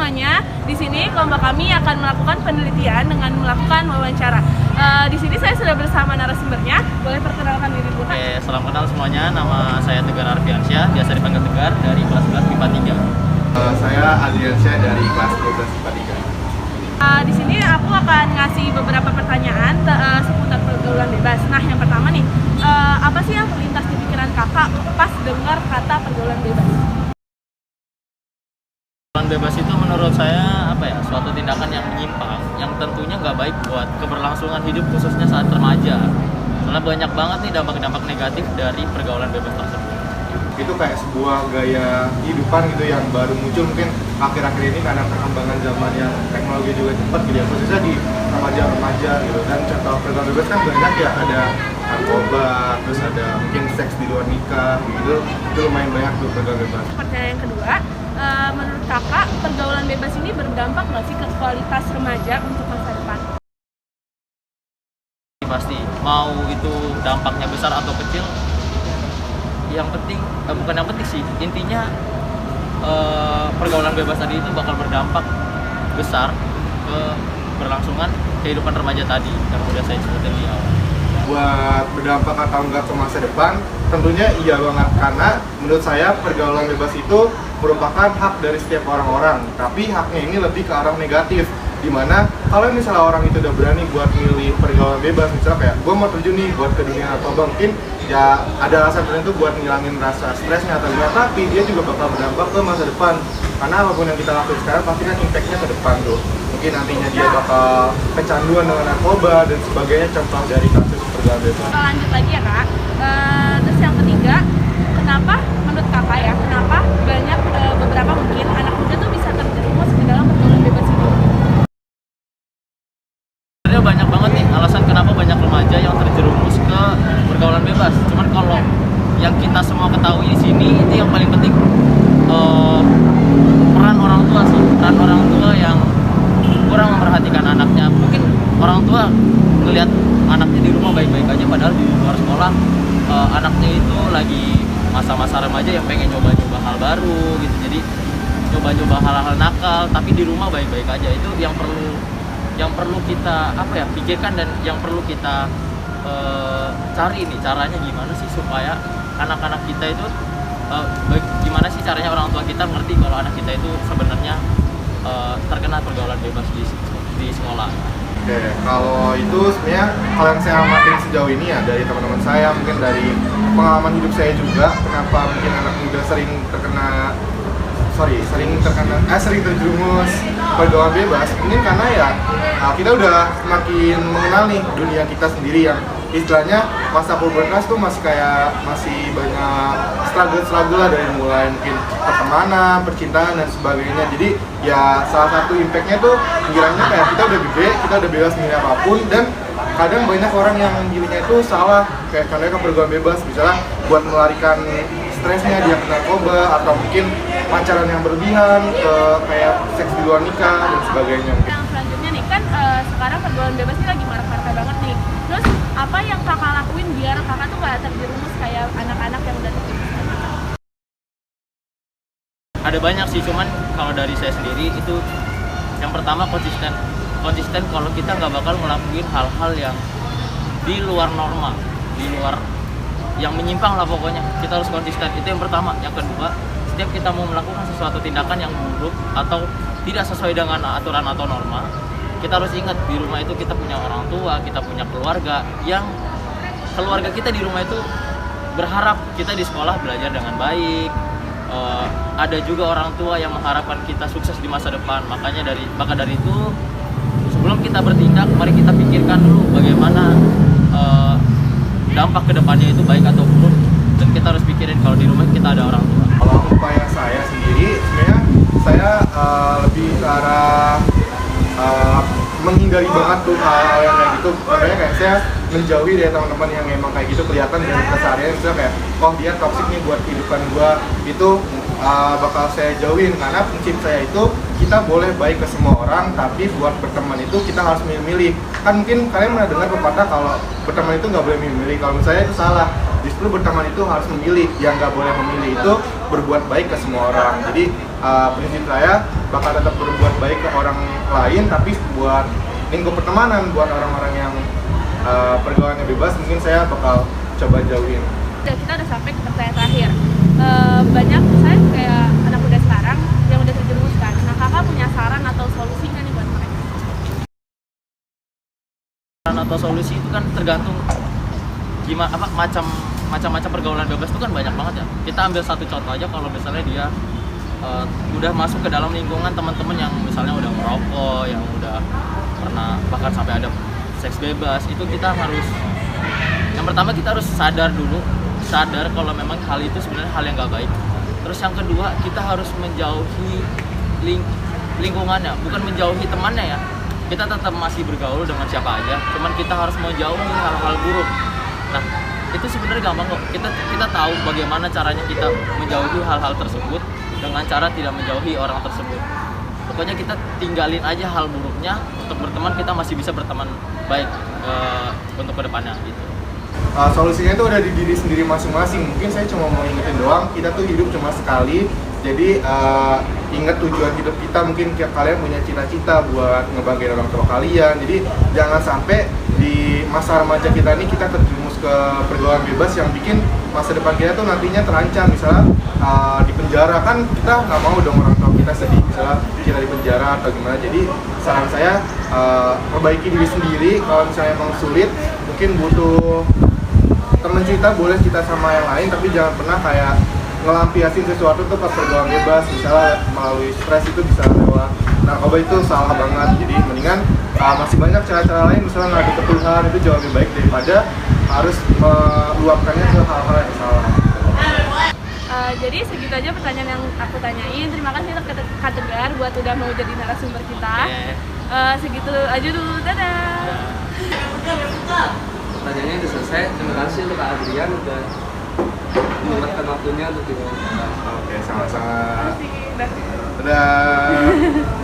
semuanya. Di sini kelompok kami akan melakukan penelitian dengan melakukan wawancara. Di sini saya sudah bersama narasumbernya. Boleh perkenalkan diri Bu? Oke, salam kenal semuanya. Nama saya Tegar Arfiansyah, biasa dipanggil Tegar, dari kelas 11 IPA 3. Saya Adriansyah dari kelas 12 IPA 3. Di sini aku akan ngasih beberapa pertanyaan seputar pergaulan bebas. Nah, yang pertama nih, apa sih yang terlintas di pikiran kakak pas dengar kata pergaulan bebas? Pergaulan bebas itu menurut saya suatu tindakan yang menyimpang, yang tentunya nggak baik buat keberlangsungan hidup khususnya saat remaja. Karena banyak banget nih dampak-dampak negatif dari pergaulan bebas tersebut. Itu kayak sebuah gaya kehidupan gitu yang baru muncul mungkin akhir-akhir ini karena perkembangan zaman yang teknologi juga cepat gitu ya, khususnya di remaja-remaja gitu. Dan contoh pergaulan bebas kan banyak ya, ada narkoba, terus ada mungkin seks di luar nikah gitu. Itu lumayan banyak tuh pergaulan bebas. Pertanyaan yang kedua, menurut kakak pergaulan bebas ini berdampak nggak sih ke kualitas remaja untuk masa depan? Pasti, mau itu dampaknya besar atau kecil, yang penting, bukan yang penting sih, intinya pergaulan bebas tadi itu bakal berdampak besar ke berlangsungan kehidupan remaja tadi yang udah saya sebutin di awal. Buat berdampak atau enggak ke masa depan, tentunya iya banget, karena menurut saya pergaulan bebas itu merupakan hak dari setiap orang-orang, tapi haknya ini lebih ke arah negatif, dimana kalau misalnya orang itu udah berani buat milih pergaulan bebas, misalnya kayak gue mau terjun nih buat ke dunia narkoba, mungkin ya ada alasan tertentu buat ngilangin rasa stresnya atau gimana, tapi dia juga bakal berdampak ke masa depan, karena apapun yang kita lakukan sekarang pasti kan impactnya ke depan tuh. Mungkin nantinya dia bakal kecanduan dengan narkoba dan sebagainya, contoh dari kasus pergaulan bebas. Kita lanjut lagi ya kak. Terus yang ketiga, kenapa menurut kakak ya, kenapa banyak beberapa mungkin anak muda tuh bisa terjerumus ke dalam pergaulan bebas itu? Sebenarnya banyak banget nih alasan kenapa banyak remaja yang terjerumus ke pergaulan bebas. Cuman kalau yang kita semua ketahui di sini itu yang paling penting, peran orang tua sih, peran orang tua yang kurang memperhatikan anaknya. Mungkin orang tua ngelihat anaknya di rumah baik-baik aja, padahal di luar sekolah anaknya itu lagi masa-masa remaja yang pengen nyoba-nyoba hal baru gitu. Jadi nyoba-nyoba hal-hal nakal, tapi di rumah baik-baik aja. Itu yang perlu kita pikirkan, dan yang perlu kita cari nih caranya gimana sih supaya anak-anak kita itu gimana sih caranya orang tua kita ngerti kalau anak kita itu sebenarnya terkena pergaulan bebas di sekolah. Oke, kalau itu sebenarnya kalau yang saya amatin sejauh ini ya dari teman-teman saya, mungkin dari pengalaman hidup saya juga, kenapa mungkin anak muda sering terjerumus pergaulan bebas, mungkin karena ya kita udah semakin mengenal nih dunia kita sendiri, yang istilahnya masa pubertas tuh masih banyak struggle lah, dari mulai mungkin pertemanan, percintaan dan sebagainya. Jadi ya salah satu impactnya tuh kiranya kayak kita udah gede, kita udah bebas milih apapun, dan kadang banyak orang yang milihnya itu salah, kayak contohnya ke pergaulan bebas misalnya buat melarikan stresnya dia ke narkoba, atau mungkin pacaran yang berlebihan, ke kayak seks di luar nikah dan sebagainya. Yang selanjutnya nih kan sekarang pergaulan bebas ini lagi marak-marak banget nih. Terus apa yang kakak lakuin biar kakak tuh nggak terjerumus kayak anak-anak yang udah terjerumus tadi? Ada banyak sih, cuman kalau dari saya sendiri itu yang pertama konsisten kalau kita nggak bakal ngelakuin hal-hal yang di luar norma, di luar yang menyimpang lah, pokoknya kita harus konsisten, itu yang pertama. Yang kedua, setiap kita mau melakukan sesuatu tindakan yang buruk atau tidak sesuai dengan aturan atau norma, kita harus ingat di rumah itu kita punya orang tua, kita punya keluarga, yang keluarga kita di rumah itu berharap kita di sekolah belajar dengan baik. Ada juga orang tua yang mengharapkan kita sukses di masa depan. Maka dari itu, sebelum kita bertindak, mari kita pikirkan dulu bagaimana dampak kedepannya itu baik atau buruk, dan kita harus pikirin kalau di rumah kita ada orang tua. Kalau upaya saya sendiri, sebenarnya saya lebih ke arah menghindari banget tuh hal-hal yang kayak gitu. Makanya kayak saya menjauhi dari teman-teman yang emang kayak gitu, kelihatan dari keseharian misalnya kayak, oh dia toksik nih buat kehidupan gua, itu bakal saya jauhin, karena prinsip saya itu kita boleh baik ke semua orang, tapi buat berteman itu kita harus milih-milih. Kan mungkin kalian pernah dengar pepatah kalau berteman itu nggak boleh milih-milih. Kalau menurut saya itu salah, justru berteman itu harus memilih. Yang nggak boleh memilih itu berbuat baik ke semua orang. Jadi prinsip saya bakal tetap berbuat baik ke orang lain, tapi buat lingkup pertemanan, buat orang-orang yang pergaulannya bebas, mungkin saya bakal coba jauhin. Kita udah sampai ke pertanyaan terakhir. Banyak misalnya kayak anak muda sekarang yang udah terjerumuskan. Nah, kakak punya saran atau solusi nggak nih buat mereka? Saran atau solusi itu kan tergantung gimana, macam-macam pergaulan bebas itu kan banyak banget ya. Kita ambil satu contoh aja, kalau misalnya dia udah masuk ke dalam lingkungan teman-teman yang misalnya udah merokok, yang udah pernah bahkan sampai ada seks bebas, itu kita harus, yang pertama kita harus sadar kalau memang hal itu sebenarnya hal yang gak baik. Terus yang kedua, kita harus menjauhi lingkungannya, bukan menjauhi temannya ya. Kita tetap masih bergaul dengan siapa aja, cuman kita harus menjauhi hal-hal buruk. Nah, itu sebenarnya gampang kok. Kita tahu bagaimana caranya kita menjauhi hal-hal tersebut dengan cara tidak menjauhi orang tersebut. Pokoknya kita tinggalin aja hal buruknya, untuk berteman kita masih bisa berteman baik untuk kedepannya gitu. Solusinya itu ada di diri sendiri masing-masing. Mungkin saya cuma mau ingetin doang, kita tuh hidup cuma sekali. Jadi ingat tujuan hidup kita. Mungkin kalian punya cita-cita buat ngebahagiain orang tua kalian. Jadi jangan sampai di masa remaja kita ini kita terjerumus ke pergaulan bebas yang bikin masa depan kita tuh nantinya terancam. Misalnya di penjara, kan kita nggak mau dong orang tua kita sedih misalnya kita di penjara atau gimana. Jadi saran saya perbaiki diri sendiri. Kalau misalnya emang sulit, mungkin butuh teman cerita, boleh cerita sama yang lain, tapi jangan pernah kayak ngelampiasin sesuatu tuh pas pergaulan bebas. Misalnya melalui stres itu bisa lewat narkoba, itu salah banget. Jadi mendingan masih banyak cara-cara lain, misalnya ngadu ke Tuhan, itu jauh lebih baik daripada harus meluapkannya ke hal-hal yang salah. Jadi segitu aja pertanyaan yang aku tanyain. Terima kasih untuk Kak Tegar buat udah mau jadi narasumber kita. Segitu aja dulu, dadah. Pertanyaannya udah selesai. Terima kasih untuk Kak Adrian udah menyempatkan waktunya untuk diwawancara. Oke, sama-sama. Terima kasih. Dadah.